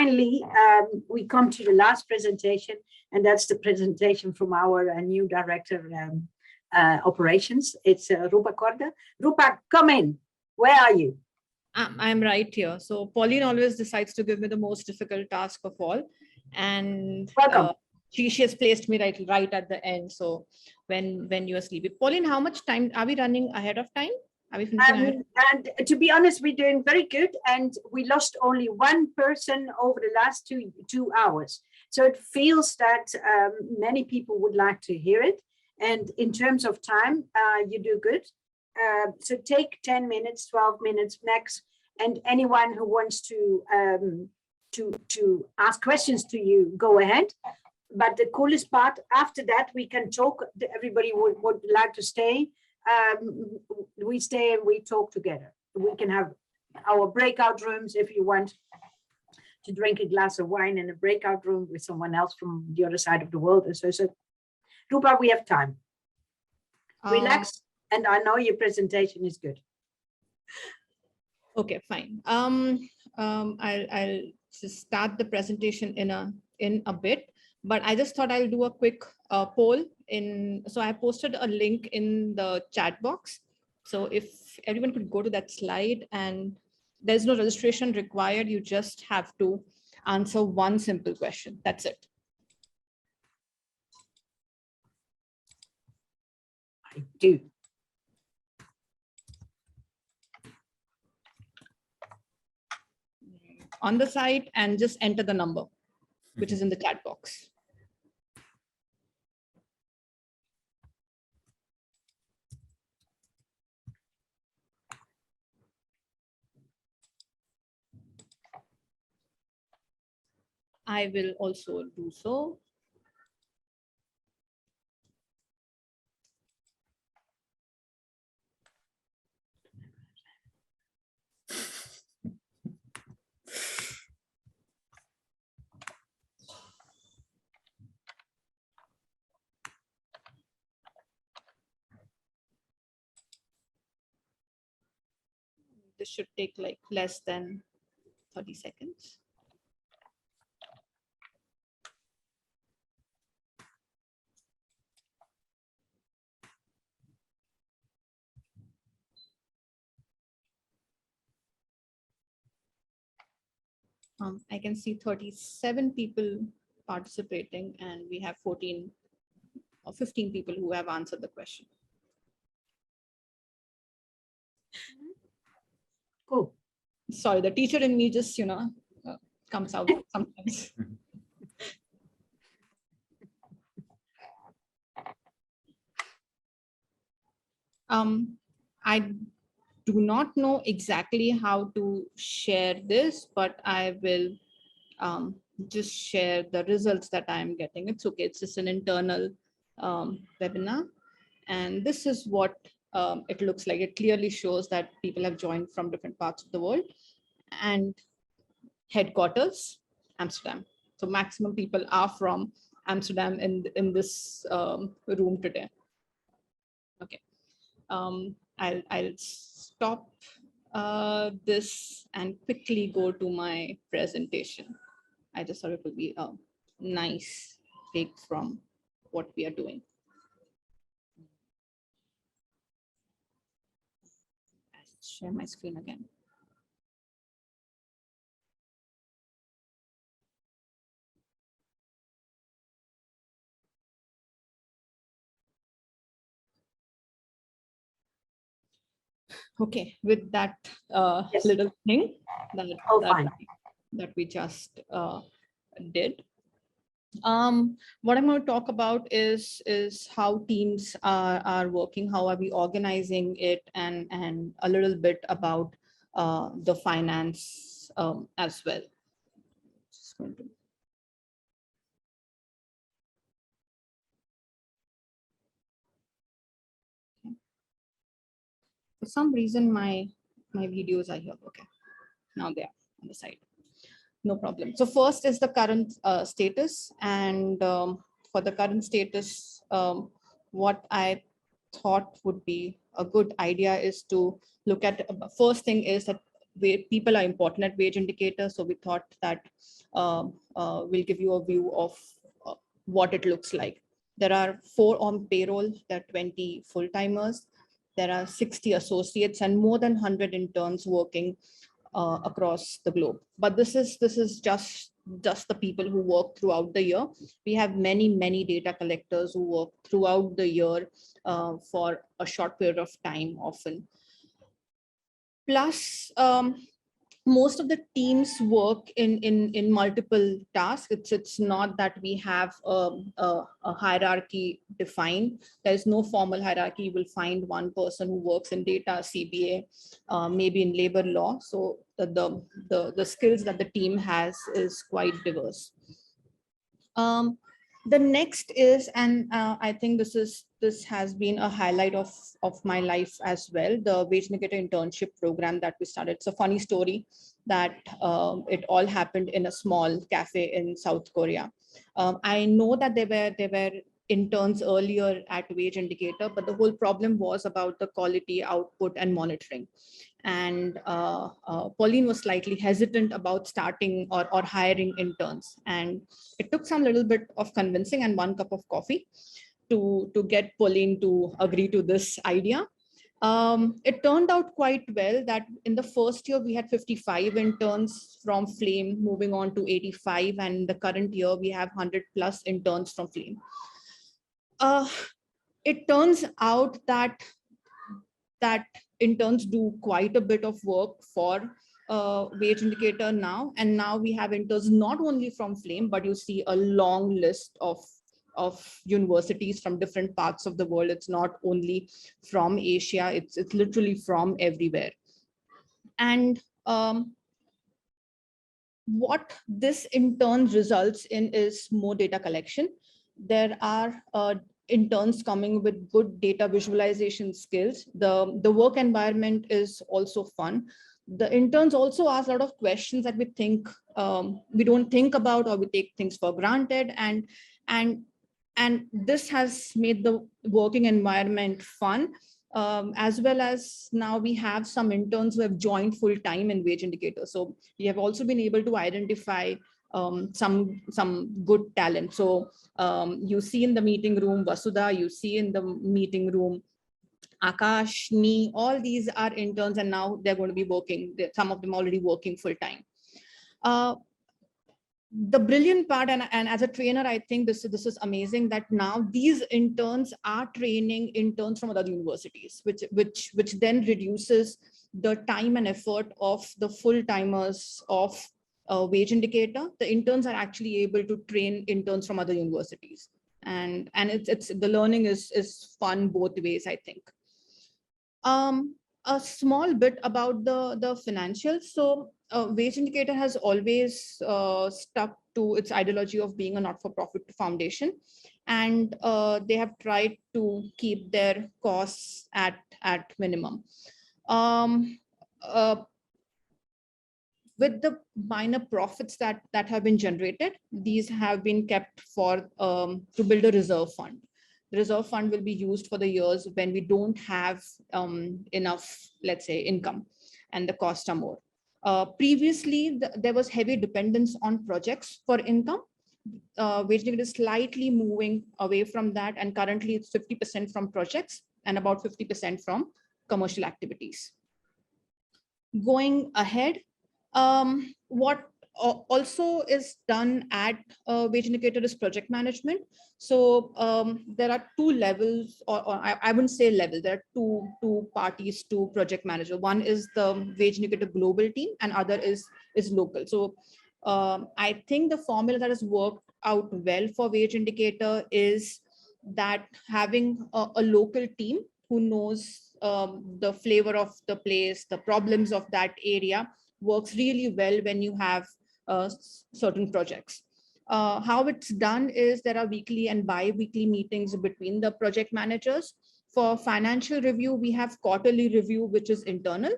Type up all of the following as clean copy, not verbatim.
finally, we come to the last presentation, and that's the presentation from our new director operations. It's Rupa Korde. Rupa, come in. Where are you? I'm right here. So Pauline always decides to give me the most difficult task of all. And welcome. She has placed me right at the end. So when you're sleepy. Pauline, how much time are we running ahead of time? Are we finishing ahead? And to be honest, we're doing very good. And we lost only one person over the last two hours. So it feels that many people would like to hear it. And in terms of time, you do good. So take 10 minutes, 12 minutes max, and anyone who wants to ask questions to you, go ahead. But the coolest part, after that, we can talk. Everybody would like to stay. We stay and we talk together. We can have our breakout rooms if you want to drink a glass of wine in a breakout room with someone else from the other side of the world. And so Rupa, we have time. Relax. And I know your presentation is good. Okay, fine. I'll just start the presentation in a bit, but I just thought I'll do a quick poll so I posted a link in the chat box. So if everyone could go to that slide, and there's no registration required, you just have to answer one simple question. That's it. I do. On the site, and just enter the number, which is in the chat box. I will also do so. This should take like less than 30 seconds. I can see 37 people participating, and we have 14 or 15 people who have answered the question. Cool. Sorry, the teacher in me just, comes out sometimes. I do not know exactly how to share this, but I will just share the results that I'm getting. It's okay. It's just an internal webinar. And this is what it looks like. It clearly shows that people have joined from different parts of the world. And headquarters, Amsterdam. So maximum people are from Amsterdam in this room today. Okay. I'll stop this and quickly go to my presentation. I just thought it would be a nice take from what we are doing. I'll share my screen again. Okay, with that yes. little thing that we just did. What I'm going to talk about is how teams are working, how are we organizing it, and a little bit about the finance as well. Just going to for some reason, my videos are here. Okay, now they are on the side. No problem. So first is the current status. And for the current status, what I thought would be a good idea is to look at, first thing is that people are important at WageIndicator. So we thought that we'll give you a view of what it looks like. There are 4 on payroll, there are 20 full-timers, there are 60 associates and more than 100 interns working across the globe. But this is just the people who work throughout the year. We have many data collectors who work throughout the year for a short period of time often. Plus, most of the teams work in multiple tasks. It's not that we have a hierarchy defined. There is no formal hierarchy. You will find one person who works in data, CBA, maybe in labor law. So the skills that the team has is quite diverse. The next is, and I think this has been a highlight of my life as well, the WageIndicator internship program that we started. It's a funny story that it all happened in a small cafe in South Korea. I know that there were interns earlier at WageIndicator, but the whole problem was about the quality, output, and monitoring. And Pauline was slightly hesitant about starting or hiring interns. And it took some little bit of convincing and 1 cup of coffee to get Pauline to agree to this idea. It turned out quite well that in the first year, we had 55 interns from Flame, moving on to 85. And the current year, we have 100+ interns from Flame. It turns out that interns do quite a bit of work for WageIndicator now. And now we have interns not only from Flame, but you see a long list of universities from different parts of the world. It's not only from Asia, it's literally from everywhere. And what this in turn results in is more data collection. There are interns coming with good data visualization skills. The work environment is also fun. The interns also ask a lot of questions that we think we don't think about, or we take things for granted. And this has made the working environment fun, as well as now we have some interns who have joined full time in WageIndicator. So we have also been able to identify some good talent. So you see in the meeting room Vasudha, you see in the meeting room Akash, Ni, all these are interns, and now they're going to be working. Some of them already working full time. The brilliant part, and as a trainer, I think this is amazing that now these interns are training interns from other universities, which then reduces the time and effort of the full timers of WageIndicator. The interns are actually able to train interns from other universities, and it's the learning is fun both ways, I think. A small bit about the financials. So WageIndicator has always stuck to its ideology of being a not-for-profit foundation, and they have tried to keep their costs at minimum. With the minor profits that have been generated, these have been kept for to build a reserve fund. The reserve fund will be used for the years when we don't have enough, let's say, income and the costs are more. Previously, there was heavy dependence on projects for income. WageIndicator is slightly moving away from that, and currently it's 50% from projects and about 50% from commercial activities. Going ahead, what also is done at WageIndicator is project management. So there are 2 levels, or I wouldn't say level, there are two parties to project manager. One is the WageIndicator global team, and other is local. So I think the formula that has worked out well for WageIndicator is that having a local team who knows the flavor of the place, the problems of that area, works really well when you have certain projects. How it's done is there are weekly and bi-weekly meetings between the project managers. For financial review, we have quarterly review, which is internal,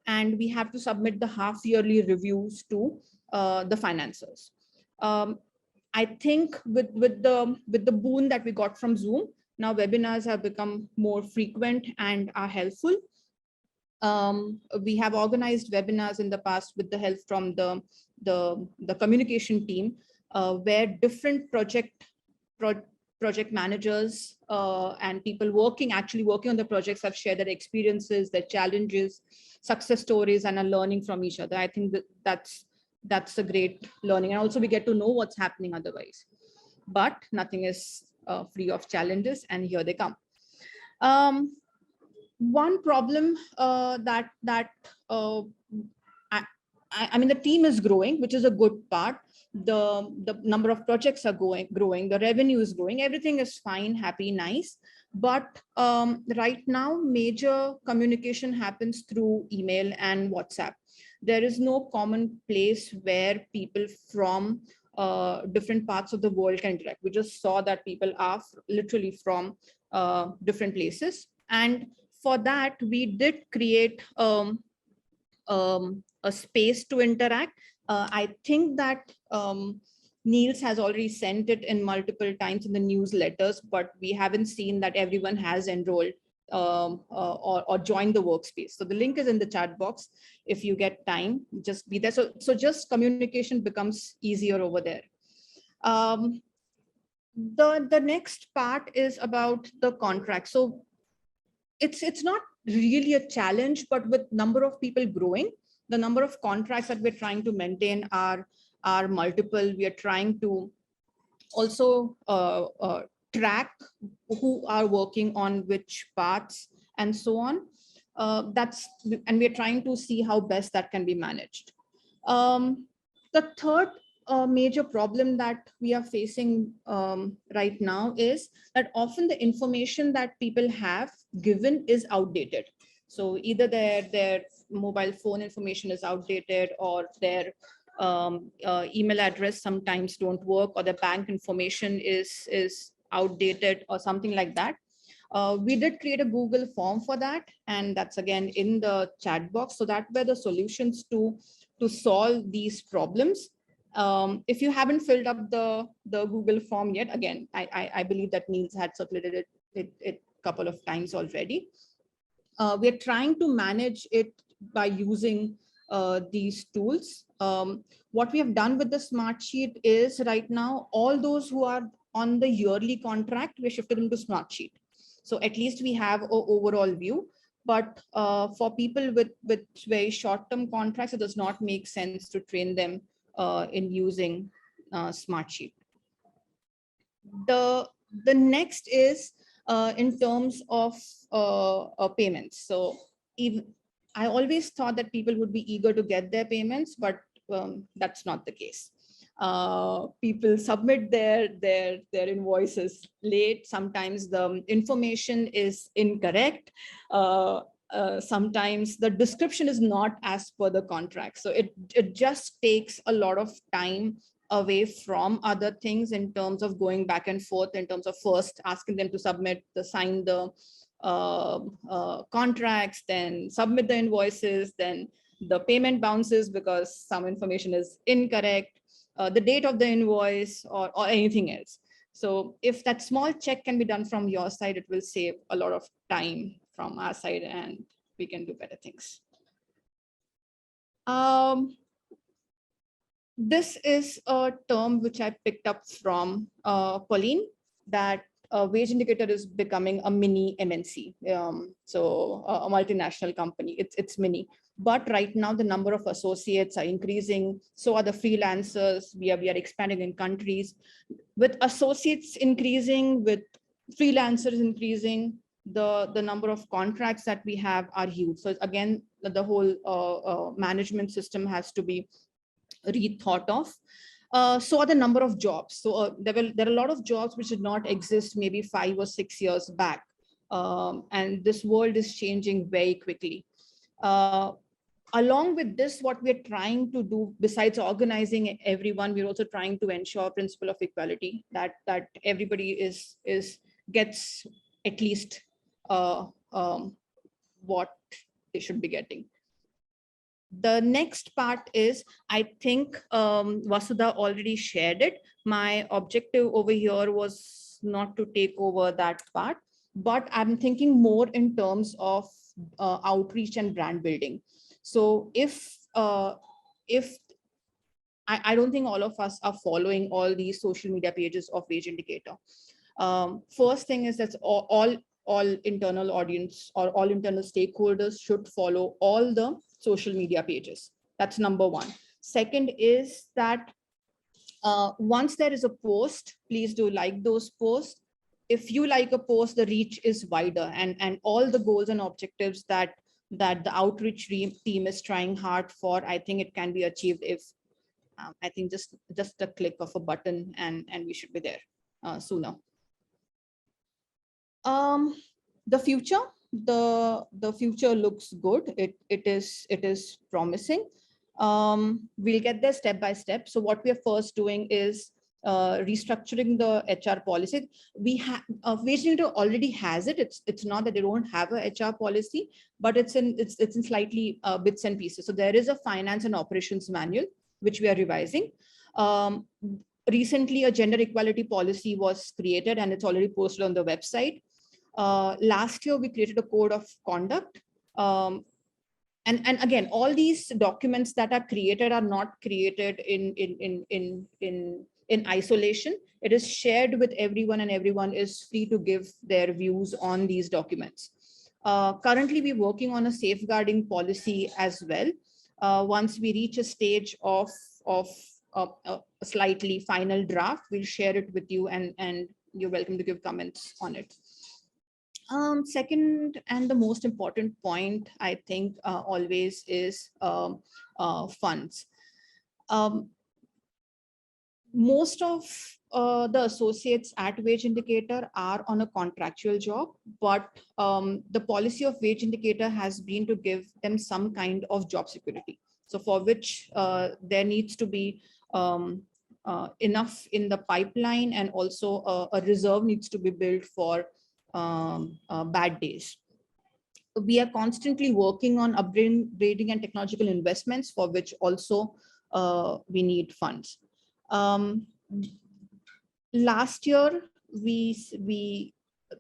and we have to submit the half-yearly reviews to the financiers. I think with the boon that we got from Zoom, now webinars have become more frequent and are helpful. We have organized webinars in the past with the help from the communication team, where different project managers and people actually working on the projects have shared their experiences, their challenges, success stories, and are learning from each other. I think that's a great learning. And also we get to know what's happening otherwise. But nothing is free of challenges, and here they come. One problem I mean, the team is growing, which is a good part. The number of projects are growing, the revenue is growing, everything is fine, happy, nice. But right now, major communication happens through email and WhatsApp. There is no common place where people from different parts of the world can interact. We just saw that people are literally from different places. And for that, we did create a space to interact. I think that Niels has already sent it in multiple times in the newsletters, but we haven't seen that everyone has enrolled or joined the workspace. So the link is in the chat box. If you get time, just be there. So just communication becomes easier over there. The next part is about the contract. So it's not really a challenge, but with number of people growing, the number of contracts that we're trying to maintain are multiple. We are trying to also track who are working on which parts and so on. And we're trying to see how best that can be managed. The third major problem that we are facing right now is that often the information that people have given is outdated. So either their mobile phone information is outdated, or their email address sometimes don't work, or the bank information is outdated or something like that. We did create a Google form for that, and that's again in the chat box. So that were the solutions to solve these problems. If you haven't filled up the Google form yet, again, I believe that Niels had circulated it a couple of times already. We're trying to manage it by using these tools. What we have done with the smart sheet is right now, all those who are on the yearly contract, we shifted them to smart sheet. So at least we have an overall view. But for people with very short-term contracts, it does not make sense to train them in using Smartsheet. The next is in terms of payments. So I always thought that people would be eager to get their payments, but that's not the case. People submit their invoices late. Sometimes the information is incorrect. Sometimes the description is not as per the contract. So it just takes a lot of time away from other things in terms of going back and forth, in terms of first asking them to sign the contracts, then submit the invoices, then the payment bounces because some information is incorrect, the date of the invoice, or anything else. So if that small check can be done from your side, it will save a lot of time from our side, and we can do better things. This is a term which I picked up from Pauline, that WageIndicator is becoming a mini MNC. So a multinational company, it's mini. But right now the number of associates are increasing. So are the freelancers. We are expanding in countries. With associates increasing, with freelancers increasing, the number of contracts that we have are huge. So again, the whole management system has to be rethought of. So are the number of jobs. So there are a lot of jobs which did not exist maybe 5 or 6 years back. And this world is changing very quickly. Along with this, what we're trying to do, besides organizing everyone, we're also trying to ensure principle of equality, that everybody gets at least what they should be getting. The next part is, I think Vasudha already shared it. My objective over here was not to take over that part, but I'm thinking more in terms of outreach and brand building. So if I don't think all of us are following all these social media pages of WageIndicator. First thing is that all internal audience or all internal stakeholders should follow all the social media pages. That's number one. Second is that once there is a post, please do like those posts. If you like a post, the reach is wider, and all the goals and objectives that the outreach team is trying hard for, I think it can be achieved if I think just a click of a button, and we should be there sooner. The future looks good. It is promising. We'll get there step by step. So what we are first doing is restructuring the HR policy. We have WageIndicator already has it. It's not that they don't have a HR policy, but it's in slightly bits and pieces. So there is a finance and operations manual which we are revising. Recently, a gender equality policy was created and it's already posted on the website. Last year, we created a code of conduct. And again, all these documents that are created are not created in isolation. It is shared with everyone, and everyone is free to give their views on these documents. Currently, we're working on a safeguarding policy as well. Once we reach a stage of a slightly final draft, we'll share it with you, and you're welcome to give comments on it. Second, and the most important point, I think, always is funds. Most of the associates at WageIndicator are on a contractual job, but the policy of WageIndicator has been to give them some kind of job security. So for which there needs to be enough in the pipeline, and also a reserve needs to be built for bad days. We are constantly working on upgrading and technological investments, for which also we need funds. Last year, we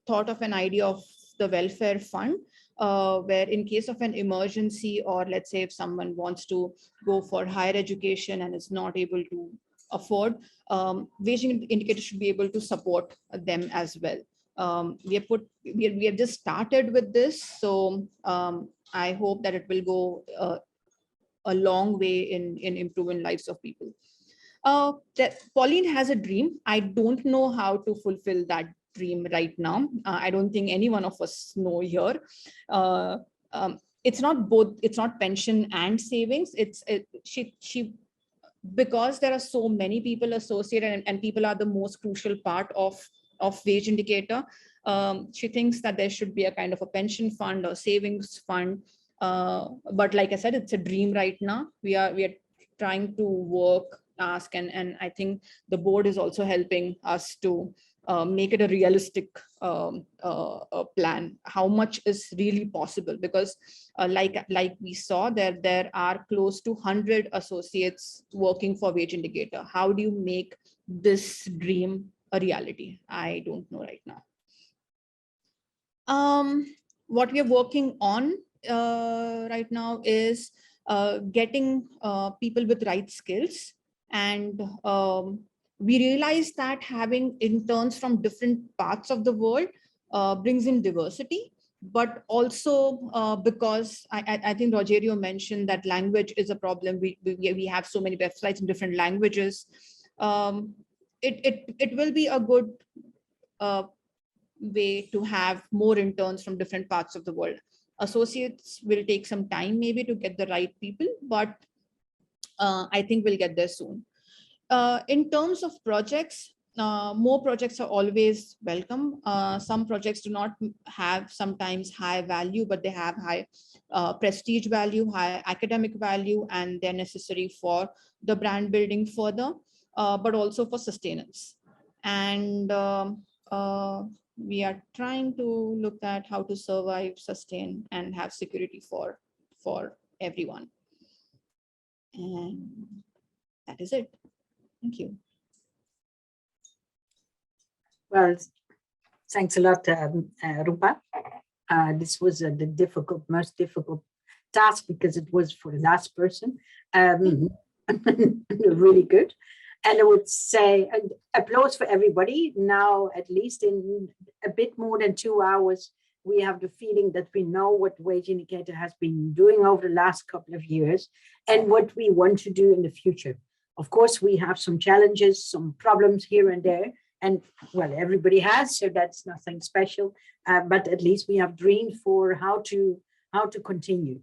thought of an idea of the welfare fund, where in case of an emergency, or let's say if someone wants to go for higher education and is not able to afford, WageIndicator should be able to support them as well. We have just started with this, so I hope that it will go a long way in improving lives of people. That Pauline has a dream. I don't know how to fulfill that dream right now. I don't think any one of us know here. It's not both. It's not pension and savings. She because there are so many people associated, and people are the most crucial part of WageIndicator. She thinks that there should be a kind of a pension fund or savings fund. But like I said, it's a dream right now. We are trying to ask, and I think the board is also helping us to make it a realistic plan. How much is really possible? Because like we saw, there are close to 100 associates working for WageIndicator. How do you make this dream a reality? I don't know right now. What we are working on right now is getting people with right skills, and we realized that having interns from different parts of the world brings in diversity, but also because I think Rogerio mentioned that language is a problem. We have so many websites in different languages. It will be a good way to have more interns from different parts of the world. Associates will take some time maybe to get the right people, but I think we'll get there soon. In terms of projects, more projects are always welcome. Some projects do not have sometimes high value, but they have high prestige value, high academic value, and they're necessary for the brand building further, but also for sustenance. And we are trying to look at how to survive, sustain, and have security for everyone. And that is it. Thank you. Well, thanks a lot, Rupa. This was the most difficult task because it was for the last person. Really good. And I would say applause for everybody. Now, at least in a bit more than 2 hours, we have the feeling that we know what WageIndicator has been doing over the last couple of years and what we want to do in the future. Of course, we have some challenges, some problems here and there. And well, everybody has, so that's nothing special. But at least we have dreamed for how to continue.